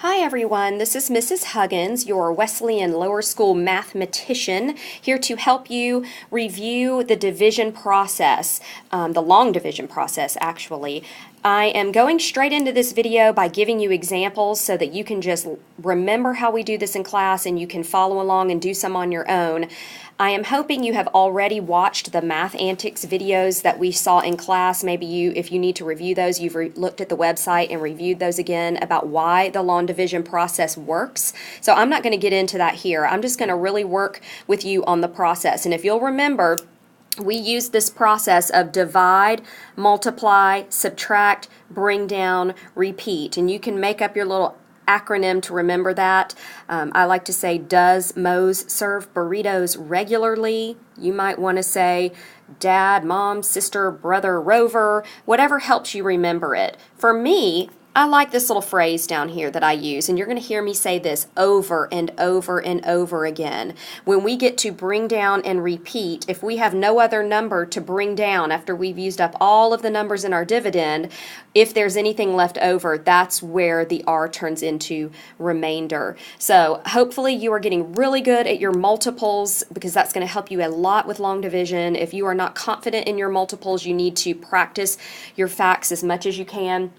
Hi everyone, this is Mrs. Huggins, your Wesleyan Lower School mathematician, here to help you review the division process, the long division process actually. I am going straight into this video by giving you examples so that you can just remember how we do this in class and you can follow along and do some on your own. I am hoping you have already watched the Math Antics videos that we saw in class. Maybe if you need to review those, you've looked at the website and reviewed those again about why the long division process works. So I'm not going to get into that here. I'm just going to really work with you on the process. And if you'll remember, we use this process of divide, multiply, subtract, bring down, repeat. And you can make up your little acronym to remember that. I like to say, does Moe's serve burritos regularly? You might want to say dad, mom, sister, brother, Rover, whatever helps you remember it. For me, I like this little phrase down here that I use, and you're going to hear me say this over and over and over again. When we get to bring down and repeat, if we have no other number to bring down after we've used up all of the numbers in our dividend, if there's anything left over, that's where the R turns into remainder. So hopefully you are getting really good at your multiples, because that's going to help you a lot with long division. If you are not confident in your multiples, you need to practice your facts as much as you can.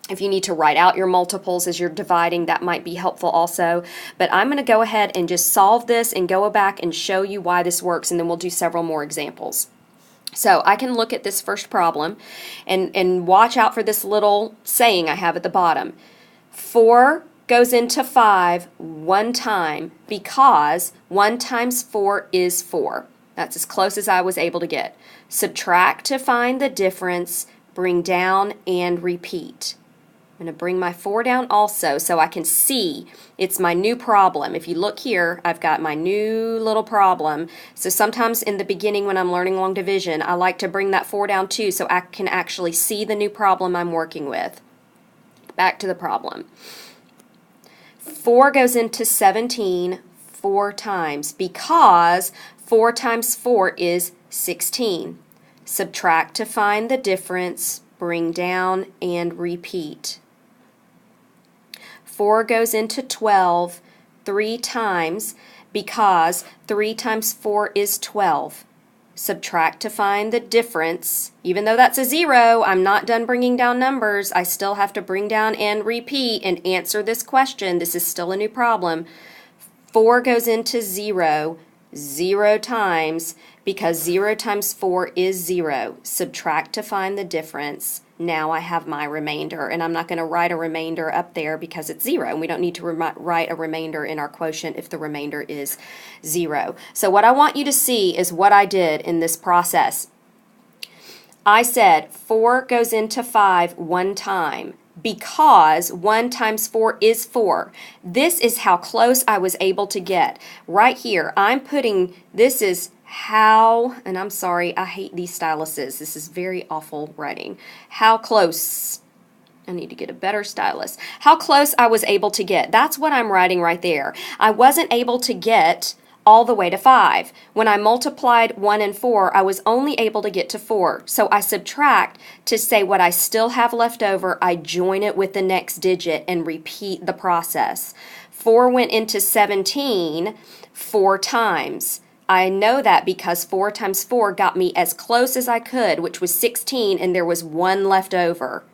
If you need to write out your multiples as you're dividing, that might be helpful also. But I'm going to go ahead and just solve this and go back and show you why this works, and then we'll do several more examples. So I can look at this first problem and watch out for this little saying I have at the bottom. 4 goes into 5 one time because 1 times 4 is 4. That's as close as I was able to get. Subtract to find the difference, bring down, and repeat. I'm going to bring my 4 down also so I can see it's my new problem. If you look here, I've got my new little problem. So sometimes in the beginning when I'm learning long division, I like to bring that 4 down too so I can actually see the new problem I'm working with. Back to the problem. 4 goes into 17 4 times because 4 times 4 is 16. Subtract to find the difference, bring down, and repeat. 4 goes into 12 3 times because 3 times 4 is 12. Subtract to find the difference. Even though that's a 0, I'm not done bringing down numbers. I still have to bring down and repeat and answer this question. This is still a new problem. 4 goes into 0 times because 0 times 4 is 0. Subtract to find the difference. Now I have my remainder, and I'm not going to write a remainder up there because it's 0, and we don't need to write a remainder in our quotient if the remainder is 0. So what I want you to see is what I did in this process. I said 4 goes into 5 one time because 1 times 4 is 4. This is how close I was able to get. Right here, I'm putting, this is how, and I'm sorry, I hate these styluses. This is very awful writing. How close, I need to get a better stylus. How close I was able to get. That's what I'm writing right there. I wasn't able to get all the way to 5. When I multiplied 1 and 4, I was only able to get to 4. So I subtract to say what I still have left over. I join it with the next digit and repeat the process. 4 went into 17 4 times. I know that because 4 times 4 got me as close as I could, which was 16, and there was 1 left over.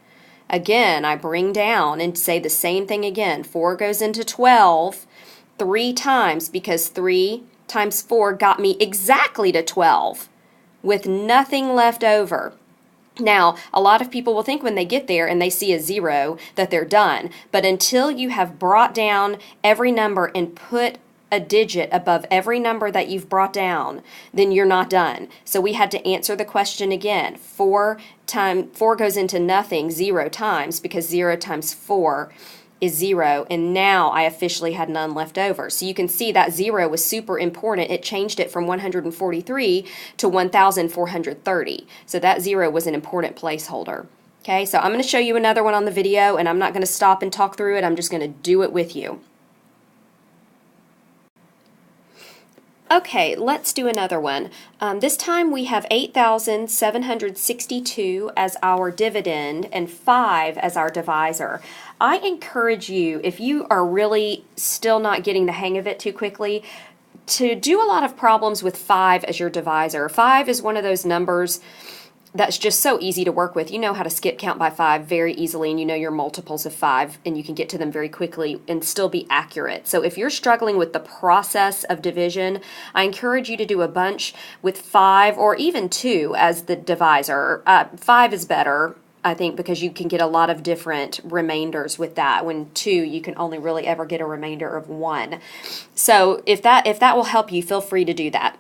Again, I bring down and say the same thing again. 4 goes into 12 3 times because 3 times 4 got me exactly to 12 with nothing left over. Now, a lot of people will think when they get there and they see a 0 that they're done, but until you have brought down every number and put a digit above every number that you've brought down, then you're not done. So we had to answer the question again. 4 goes into nothing 0 times because 0 times 4 is 0, and now I officially had none left over. So you can see that 0 was super important. It changed it from 143 to 1,430. So that 0 was an important placeholder. Okay, so I'm going to show you another one on the video, and I'm not going to stop and talk through it. I'm just going to do it with you. Okay, let's do another one. This time we have 8,762 as our dividend and 5 as our divisor. I encourage you, if you are really still not getting the hang of it too quickly, to do a lot of problems with 5 as your divisor. 5 is one of those numbers that's just so easy to work with. You know how to skip count by 5 very easily, and you know your multiples of 5, and you can get to them very quickly and still be accurate. So if you're struggling with the process of division, I encourage you to do a bunch with 5 or even 2 as the divisor. 5 is better, I think, because you can get a lot of different remainders with that. When 2, you can only really ever get a remainder of 1. So if that will help you, feel free to do that.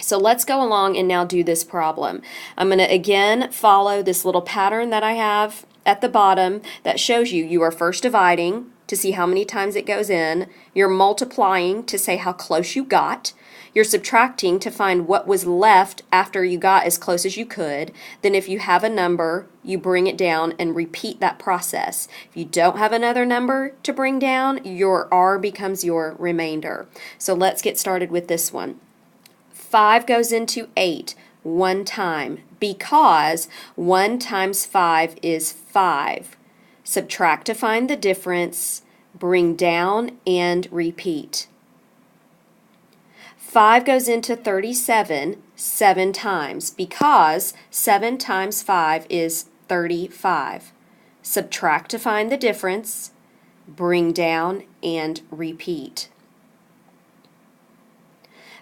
So let's go along and now do this problem. I'm going to again follow this little pattern that I have at the bottom that shows you are first dividing to see how many times it goes in. You're multiplying to say how close you got. You're subtracting to find what was left after you got as close as you could. Then if you have a number, you bring it down and repeat that process. If you don't have another number to bring down, your R becomes your remainder. So let's get started with this one. 5 goes into 8 one time because 1 times 5 is 5. Subtract to find the difference, bring down, and repeat. 5 goes into 37 7 times because 7 times 5 is 35. Subtract to find the difference, bring down, and repeat.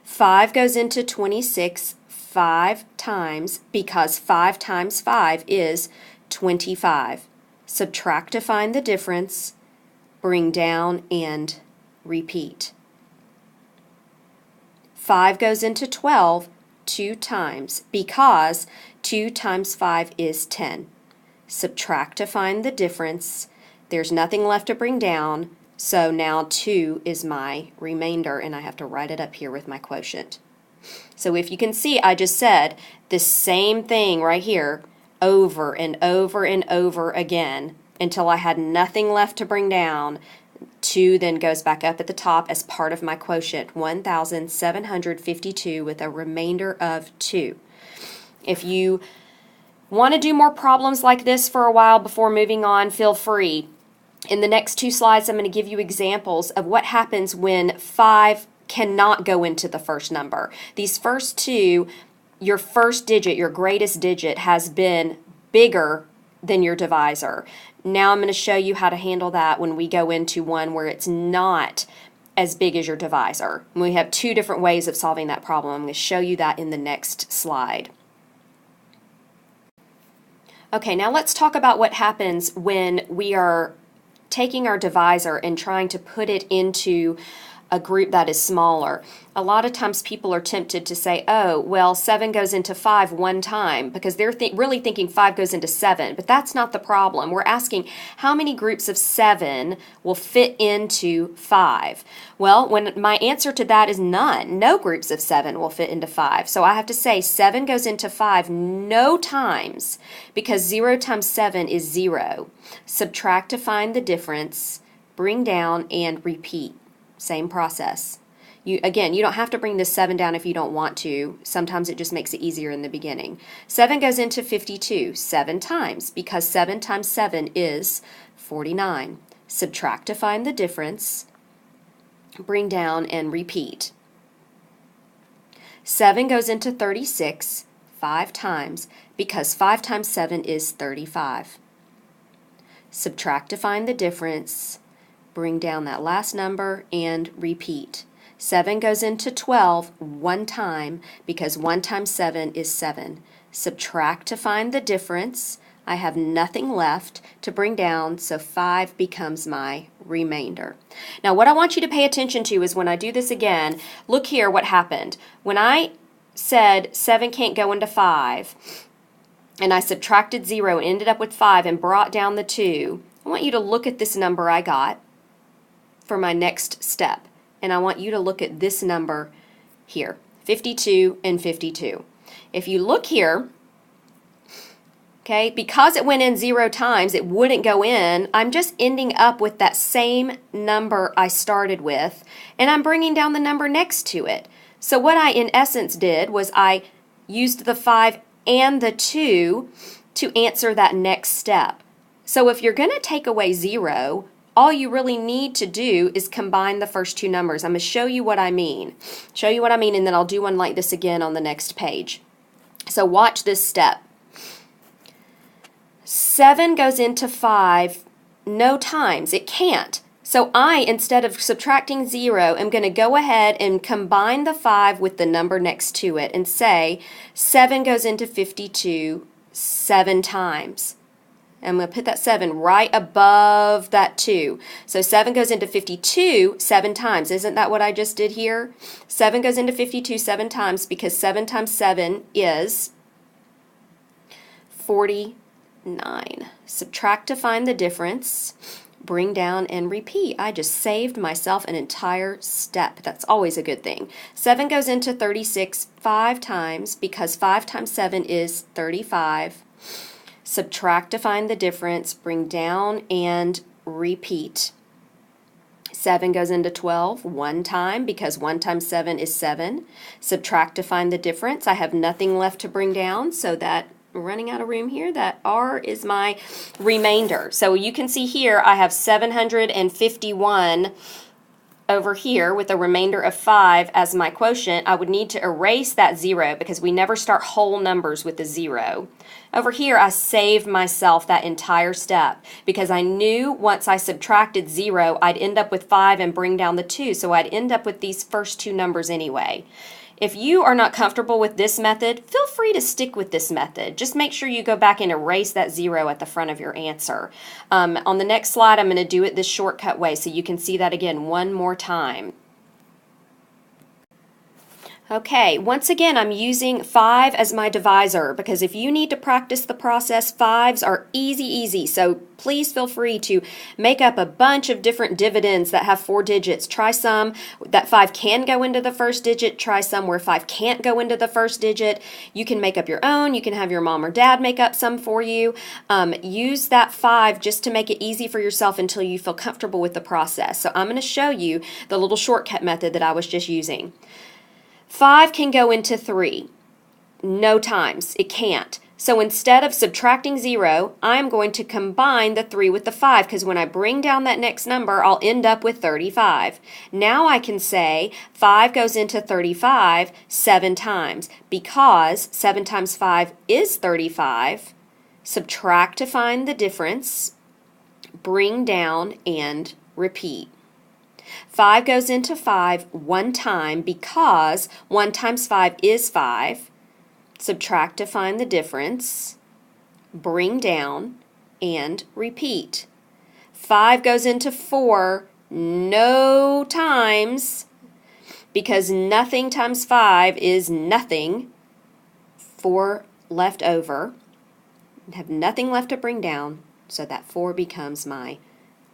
5 goes into 26 5 times because 5 times 5 is 25. Subtract to find the difference, bring down, and repeat. 5 goes into 12 2 times because 2 times 5 is 10. Subtract to find the difference. There's nothing left to bring down. So now 2 is my remainder, and I have to write it up here with my quotient. So if you can see, I just said the same thing right here over and over and over again until I had nothing left to bring down. 2 then goes back up at the top as part of my quotient, 1,752 with a remainder of 2. If you want to do more problems like this for a while before moving on, feel free. In the next 2 slides, I'm going to give you examples of what happens when 5 cannot go into the first number. These first 2, your first digit, your greatest digit, has been bigger than your divisor. Now I'm going to show you how to handle that when we go into one where it's not as big as your divisor. And we have 2 different ways of solving that problem. I'm going to show you that in the next slide. Okay, now let's talk about what happens when we are taking our divisor and trying to put it into a group that is smaller. A lot of times people are tempted to say, oh, well, 7 goes into 5 one time because they're really thinking 5 goes into 7, but that's not the problem. We're asking how many groups of 7 will fit into 5. Well, when my answer to that is none. No groups of 7 will fit into 5. So I have to say 7 goes into 5 no times because 0 times 7 is 0. Subtract to find the difference, bring down, and repeat. Same process. Again, you don't have to bring this 7 down if you don't want to. Sometimes it just makes it easier in the beginning. 7 goes into 52 7 times because 7 times 7 is 49. Subtract to find the difference, bring down, and repeat. 7 goes into 36 5 times because 5 times 7 is 35. Subtract to find the difference, bring down that last number, and repeat. 7 goes into 12 one time because 1 times 7 is 7. Subtract to find the difference. I have nothing left to bring down, so 5 becomes my remainder. Now what I want you to pay attention to is when I do this again, look here what happened. When I said 7 can't go into 5, and I subtracted 0 and ended up with 5 and brought down the 2, I want you to look at this number I got for my next step. And I want you to look at this number here, 52 and 52. If you look here, okay, because it went in 0 times, it wouldn't go in. I'm just ending up with that same number I started with, and I'm bringing down the number next to it. So what I in essence did was I used the 5 and the 2 to answer that next step. So if you're going to take away 0, all you really need to do is combine the first two numbers. I'm going to show you what I mean. And then I'll do one like this again on the next page. So watch this step. 7 goes into 5 no times. It can't. So I, instead of subtracting 0, am going to go ahead and combine the 5 with the number next to it and say 7 goes into 52 7 times. I'm going to put that 7 right above that 2. So 7 goes into 52 7 times. Isn't that what I just did here? 7 goes into 52 7 times because 7 times 7 is 49. Subtract to find the difference. Bring down and repeat. I just saved myself an entire step. That's always a good thing. 7 goes into 36 5 times because 5 times 7 is 35. Subtract to find the difference. Bring down and repeat. 7 goes into 12 1 time because 1 times 7 is 7. Subtract to find the difference. I have nothing left to bring down, so that running out of room here, that R is my remainder. So you can see here I have 751 over here with a remainder of 5 as my quotient. I would need to erase that 0 because we never start whole numbers with a 0. Over here I saved myself that entire step because I knew once I subtracted 0 I'd end up with 5 and bring down the 2, so I'd end up with these first two numbers anyway. If you are not comfortable with this method, feel free to stick with this method. Just make sure you go back and erase that 0 at the front of your answer. On the next slide, I'm going to do it this shortcut way so you can see that again one more time. Okay, once again, I'm using 5 as my divisor because if you need to practice the process, 5s are easy. So please feel free to make up a bunch of different dividends that have 4 digits. Try some that 5 can go into the first digit. Try some where 5 can't go into the first digit. You can make up your own. You can have your mom or dad make up some for you. Use that 5 just to make it easy for yourself until you feel comfortable with the process. So I'm going to show you the little shortcut method that I was just using. 5 can go into 3. No times. It can't. So instead of subtracting 0, I'm going to combine the 3 with the 5 because when I bring down that next number, I'll end up with 35. Now I can say 5 goes into 35 7 times because 7 times 5 is 35. Subtract to find the difference. Bring down and repeat. 5 goes into 5 1 time because 1 times 5 is 5. Subtract to find the difference. Bring down and repeat. 5 goes into 4 no times because nothing times 5 is nothing. 4 left over. Have nothing left to bring down, so that 4 becomes my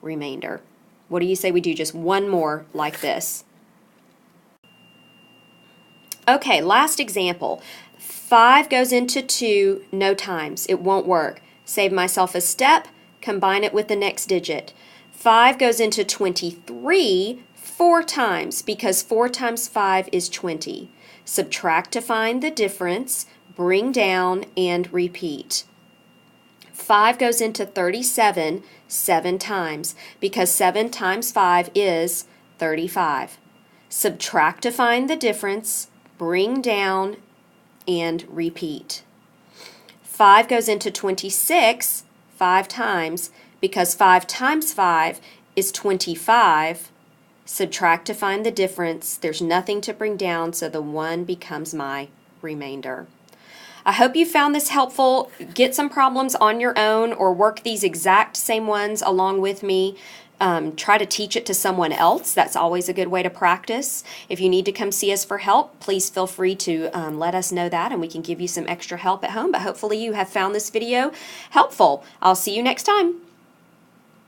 remainder. What do you say we do just one more like this? Okay, last example. 5 goes into 2 no times. It won't work. Save myself a step, combine it with the next digit. 5 goes into 23 4 times because 4 times 5 is 20. Subtract to find the difference, bring down and repeat. 5 goes into 37 7 times because 7 times 5 is 35. Subtract to find the difference, bring down and repeat. 5 goes into 26 5 times because 5 times 5 is 25. Subtract to find the difference. There's nothing to bring down, so the 1 becomes my remainder. I hope you found this helpful. Get some problems on your own or work these exact same ones along with me. Try to teach it to someone else. That's always a good way to practice. If you need to come see us for help, please feel free to let us know that and we can give you some extra help at home. But hopefully you have found this video helpful. I'll see you next time.